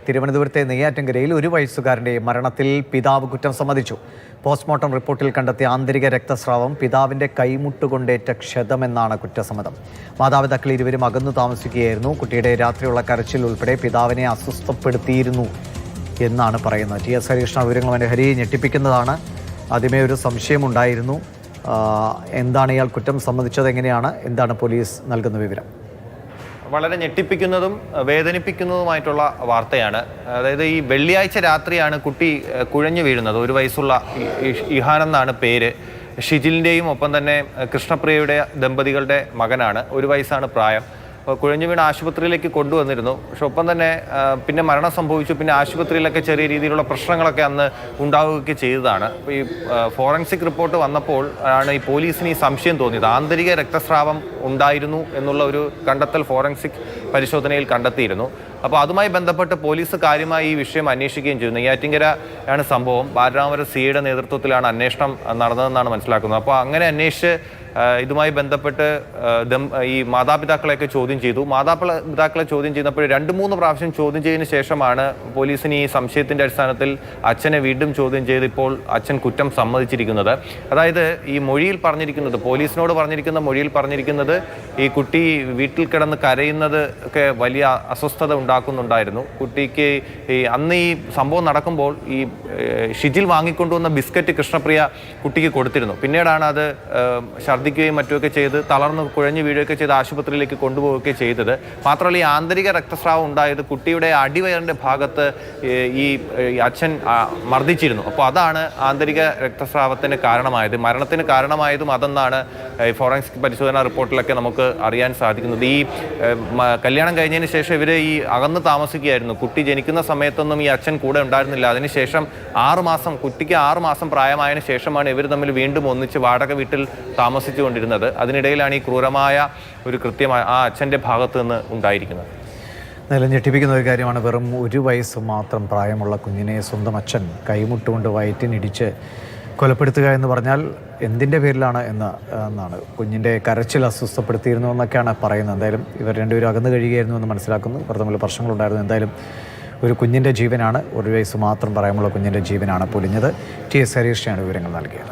തിരുവനന്തപുരത്തെ നെയ്യാറ്റിൻകരയിൽ 1 വയസ്സുകാരൻ്റെ മരണത്തിൽ പിതാവ് കുറ്റം സമ്മതിച്ചു. പോസ്റ്റ്മോർട്ടം റിപ്പോർട്ടിൽ കണ്ടെത്തിയ ആന്തരിക രക്തസ്രാവം പിതാവിൻ്റെ കൈമുട്ടുകൊണ്ടേറ്റ ക്ഷതമെന്നാണ് കുറ്റസമ്മതം. മാതാപിതാക്കൾ ഇരുവരും അകന്നു താമസിക്കുകയായിരുന്നു. കുട്ടിയുടെ രാത്രിയുള്ള കരച്ചിൽ ഉൾപ്പെടെ പിതാവിനെ അസ്വസ്ഥപ്പെടുത്തിയിരുന്നു എന്നാണ് പറയുന്നത്. ടി എസ് ഹരീഷ്ണ വിവരങ്ങളുമായി. ഹരി, ഞെട്ടിപ്പിക്കുന്നതാണ്. ആദ്യമേ ഒരു സംശയമുണ്ടായിരുന്നു. എന്താണ് ഇയാൾ കുറ്റം സമ്മതിച്ചത്, എങ്ങനെയാണ്, എന്താണ് പോലീസ് നൽകുന്ന വിവരം? വളരെ ഞെട്ടിപ്പിക്കുന്നതും വേദനിപ്പിക്കുന്നതുമായിട്ടുള്ള വാർത്തയാണ്. അതായത് ഈ വെള്ളിയാഴ്ച രാത്രിയാണ് കുട്ടി കുഴഞ്ഞു വീഴുന്നത്. 1 വയസ്സുള്ള ഇഹാൻ എന്നാണ് പേര്. ഷിജിലിൻ്റെയും ഒപ്പം തന്നെ കൃഷ്ണപ്രിയയുടെ ദമ്പതികളുടെ മകനാണ്. 1 വയസ്സാണ് പ്രായം. കുഴഞ്ഞു വീണ് ആശുപത്രിയിലേക്ക് കൊണ്ടുവന്നിരുന്നു. പക്ഷെ ഒപ്പം തന്നെ പിന്നെ മരണം സംഭവിച്ചു. പിന്നെ ആശുപത്രിയിലൊക്കെ ചെറിയ രീതിയിലുള്ള പ്രശ്നങ്ങളൊക്കെ അന്ന് ഉണ്ടാവുകയൊക്കെ ചെയ്തതാണ്. അപ്പോൾ ഈ ഫോറൻസിക് റിപ്പോർട്ട് വന്നപ്പോൾ ആണ് ഈ പോലീസിന് ഈ സംശയം തോന്നിയത്. ആന്തരിക രക്തസ്രാവം ഉണ്ടായിരുന്നു എന്നുള്ള ഒരു കണ്ടെത്തൽ ഫോറൻസിക് പരിശോധനയിൽ കണ്ടെത്തിയിരുന്നു. അപ്പോൾ അതുമായി ബന്ധപ്പെട്ട് പോലീസ് കാര്യമായി ഈ വിഷയം അന്വേഷിക്കുകയും ചെയ്തു. നെയ്യാറ്റിൻകര ആണ് സംഭവം. ബാലരാമപുരം സിയുടെ നേതൃത്വത്തിലാണ് അന്വേഷണം നടന്നതെന്നാണ് മനസ്സിലാക്കുന്നത്. അപ്പോൾ അങ്ങനെ അന്വേഷിച്ച് ഇതുമായി ബന്ധപ്പെട്ട് ഈ മാതാപിതാക്കളെയൊക്കെ ചോദ്യം ചെയ്തു. മാതാപിതാക്കളെ ചോദ്യം ചെയ്തപ്പോൾ 2-3 പ്രാവശ്യം ചോദ്യം ചെയ്തതിന് ശേഷമാണ് പോലീസിന് ഈ സംശയത്തിൻ്റെ അടിസ്ഥാനത്തിൽ അച്ഛനെ വീണ്ടും ചോദ്യം ചെയ്ത് ഇപ്പോൾ അച്ഛൻ കുറ്റം സമ്മതിച്ചിരിക്കുന്നത്. അതായത് ഈ മൊഴിയിൽ പറഞ്ഞിരിക്കുന്നത്, പോലീസിനോട് പറഞ്ഞിരിക്കുന്ന മൊഴിയിൽ പറഞ്ഞിരിക്കുന്നത്, ഈ കുട്ടി വീട്ടിൽ കിടന്ന് കരയുന്നത് ഒക്കെ വലിയ അസ്വസ്ഥത ഉണ്ടാക്കുന്നുണ്ടായിരുന്നു. കുട്ടിക്ക് അന്ന് ഈ സംഭവം നടക്കുമ്പോൾ ഈ ഷിജിൽ വാങ്ങിക്കൊണ്ടുവന്ന ബിസ്ക്കറ്റ് കൃഷ്ണപ്രിയ കുട്ടിക്ക് കൊടുത്തിരുന്നു. പിന്നീടാണ് അത് ഛർദ്ദിക്കുകയും മറ്റുമൊക്കെ ചെയ്ത് തളർന്ന് കുഴഞ്ഞു വീഴുകയൊക്കെ ചെയ്ത് ആശുപത്രിയിലേക്ക് കൊണ്ടുപോവുകയൊക്കെ ചെയ്തത്. മാത്രമല്ല ഈ ആന്തരിക രക്തസ്രാവം ഉണ്ടായത് കുട്ടിയുടെ അടിവയറിൻ്റെ ഭാഗത്ത് ഈ അച്ഛൻ മർദ്ദിച്ചിരുന്നു. അപ്പോൾ അതാണ് ആന്തരിക രക്തസ്രാവത്തിന് കാരണമായത്. മരണത്തിന് കാരണമായതും അതെന്നാണ് ഫോറൻസിക് പരിശോധനാ റിപ്പോർട്ടിലൊക്കെ നമുക്ക് അറിയാൻ സാധിക്കുന്നത്. ഈ കല്യാണം കഴിഞ്ഞതിന് ശേഷം ഇവർ ഈ അകന്ന് താമസിക്കുകയായിരുന്നു. കുട്ടി ജനിക്കുന്ന സമയത്തൊന്നും ഈ അച്ഛൻ കൂടെ ഉണ്ടായിരുന്നില്ല. അതിനുശേഷം 6 മാസം, കുട്ടിക്ക് 6 മാസം പ്രായമായതിനു ശേഷമാണ് ഇവർ തമ്മിൽ വീണ്ടും ഒന്നിച്ച് വാടക വീട്ടിൽ താമസിച്ചുകൊണ്ടിരുന്നത്. അതിനിടയിലാണ് ഈ ക്രൂരമായ ഒരു കൃത്യമായ ആ അച്ഛൻ്റെ ഭാഗത്ത് നിന്ന് ഉണ്ടായിരിക്കുന്നത്. നല്ല ഞെട്ടിപ്പിക്കുന്ന ഒരു കാര്യമാണ്. വെറും 1 വയസ്സ് മാത്രം പ്രായമുള്ള കുഞ്ഞിനെ സ്വന്തം അച്ഛൻ കൈമുട്ടുകൊണ്ട് വയറ്റിനിടിച്ച് കൊലപ്പെടുത്തുക എന്ന് പറഞ്ഞാൽ എന്തിൻ്റെ പേരിലാണ് എന്നാണ്. കുഞ്ഞിൻ്റെ കരച്ചിൽ അസ്വസ്ഥപ്പെടുത്തിയിരുന്നു എന്നൊക്കെയാണ് പറയുന്നത്. എന്തായാലും ഇവർ രണ്ടുപേരും അകന്നു കഴിയുകയായിരുന്നു എന്ന് മനസ്സിലാക്കുന്നു. ഇവർ തമ്മിൽ പ്രശ്നങ്ങളുണ്ടായിരുന്നു. എന്തായാലും ഒരു കുഞ്ഞിൻ്റെ ജീവനാണ്, 1 വയസ്സ് മാത്രം പ്രായമുള്ള കുഞ്ഞിൻ്റെ ജീവനാണ് പൊലിഞ്ഞത്. ടി എസ് ഹരീഷിനാണ് വിവരങ്ങൾ നൽകിയത്.